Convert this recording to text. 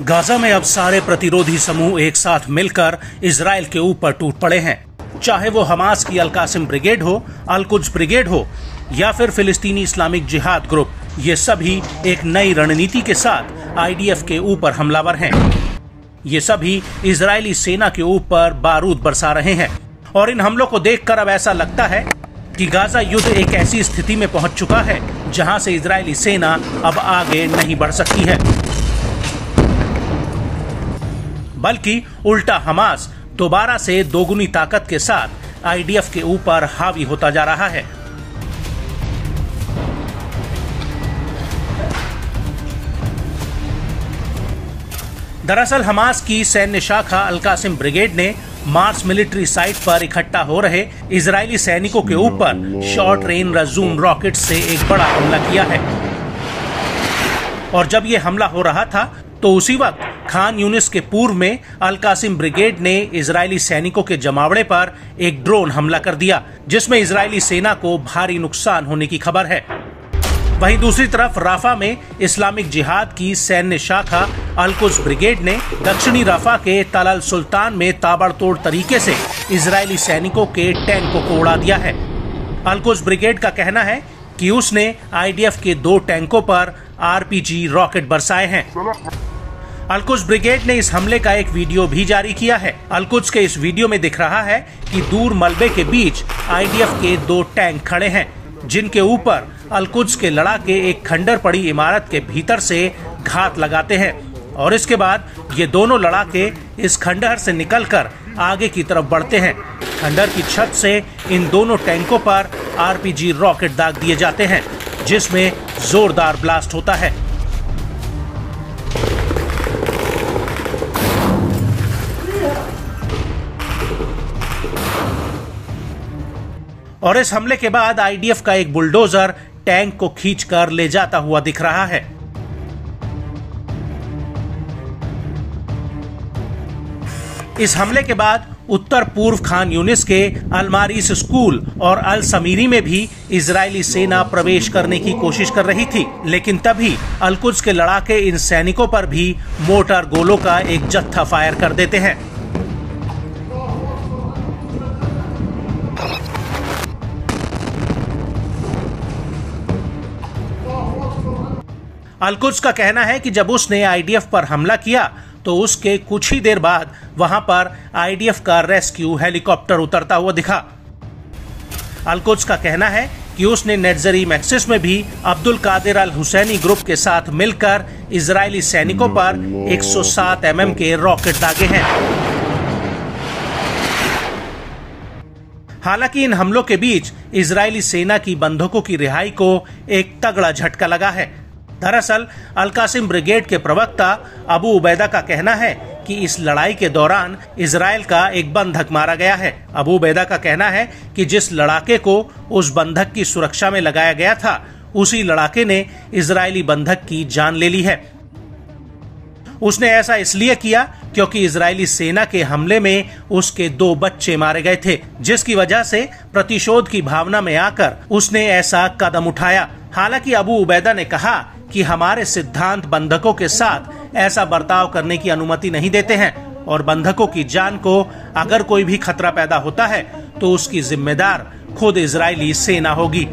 Gaza में अब सारे प्रतिरोधी समूह एक साथ मिलकर इजराइल के ऊपर टूट पड़े हैं। चाहे वो हमास की अल-कासिम ब्रिगेड हो, अल-कुद्स ब्रिगेड हो या फिर फिलिस्तीनी इस्लामिक जिहाद ग्रुप, ये सभी एक नई रणनीति के साथ आईडीएफ के ऊपर हमलावर हैं। ये सभी इजरायली सेना के ऊपर बारूद बरसा रहे हैं और इन हमलों को देखकर अब ऐसा लगता है कि गाजा युद्ध एक ऐसी स्थिति में पहुंच चुका है जहां से इजरायली सेना अब आगे नहीं बढ़ सकती है, बल्कि उल्टा हमास दोबारा से दोगुनी ताकत के साथ आईडीएफ के ऊपर हावी होता जा रहा है। दरअसल हमास की सैन्य शाखा अल-कासिम ब्रिगेड ने मार्स मिलिट्री साइट पर इकट्ठा हो रहे इजरायली सैनिकों के ऊपर शॉर्ट रेंज रजूम रॉकेट से एक बड़ा हमला किया है। और जब ये हमला हो रहा था तो उसी वक्त खान यूनिस के पूर्व में अल-कासिम ब्रिगेड ने इजरायली सैनिकों के जमावड़े पर एक ड्रोन हमला कर दिया, जिसमें इजरायली सेना को भारी नुकसान होने की खबर है। वहीं दूसरी तरफ राफा में इस्लामिक जिहाद की सैन्य शाखा अल-कुद्स ब्रिगेड ने दक्षिणी राफा के तल अल सुल्तान में ताबड़तोड़ तरीके से इजरायली सैनिकों के टैंकों को उड़ा दिया है। अल-कुद्स ब्रिगेड का कहना है कि उसने आईडीएफ के 2 टैंकों पर आरपीजी रॉकेट बरसाए हैं। अल-कुद्स ब्रिगेड ने इस हमले का एक वीडियो भी जारी किया है। अल-कुद्स के इस वीडियो में दिख रहा है कि दूर मलबे के बीच आईडीएफ के 2 टैंक खड़े हैं, जिनके ऊपर अल-कुद्स के लड़ाके एक खंडर पड़ी इमारत के भीतर से घात लगाते हैं और इसके बाद ये दोनों लड़ाके इस खंडहर से निकलकर आगे की तरफ बढ़ते हैं। खंडहर की छत से इन दोनों टैंकों पर आरपीजी रॉकेट दाग दिए जाते हैं, जिसमें जोरदार ब्लास्ट होता है। और इस हमले के बाद आईडीएफ का एक बुलडोजर टैंक को खींचकर ले जाता हुआ दिख रहा है। इस हमले के बाद उत्तर पूर्व खान यूनिस के अल-मारीस स्कूल और अल समीरी में भी इजरायली सेना प्रवेश करने की कोशिश कर रही थी, लेकिन तभी अल-कुद्स के लड़ाके इन सैनिकों पर भी मोर्टार गोलों का एक जत्था फायर कर देते हैं। अल-कुद्स का कहना है कि जब उसने आईडीएफ पर हमला किया तो उसके कुछ ही देर बाद वहां पर आईडीएफ का रेस्क्यू हेलीकॉप्टर उतरता हुआ दिखा। अल-कुद्स का कहना है कि उसने नेट्ज़रीम एक्सिस में भी अब्दुल कादिर अल हुसैनी ग्रुप के साथ मिलकर इजरायली सैनिकों पर 107 mm के रॉकेट दागे हैं। हालांकि इन हमलों के बीच इजरायली सेना की बंधकों की रिहाई को एक तगड़ा झटका लगा है। दरअसल अल-कासिम ब्रिगेड के प्रवक्ता अबू उबैदा का कहना है कि इस लड़ाई के दौरान इजराइल का एक बंधक मारा गया है। अबू उबैदा का कहना है कि जिस लड़ाके को उस बंधक की सुरक्षा में लगाया गया था, उसी लड़ाके ने इजरायली बंधक की जान ले ली है। उसने ऐसा इसलिए किया क्योंकि इजरायली सेना के हमले में उसके 2 बच्चे मारे गए थे, जिसकी वजह से प्रतिशोध की भावना में आकर उसने ऐसा कदम उठाया। हालांकि अबू उबैदा ने कहा कि हमारे सिद्धांत बंधकों के साथ ऐसा बर्ताव करने की अनुमति नहीं देते हैं और बंधकों की जान को अगर कोई भी खतरा पैदा होता है तो उसकी जिम्मेदार खुद इजरायली सेना होगी।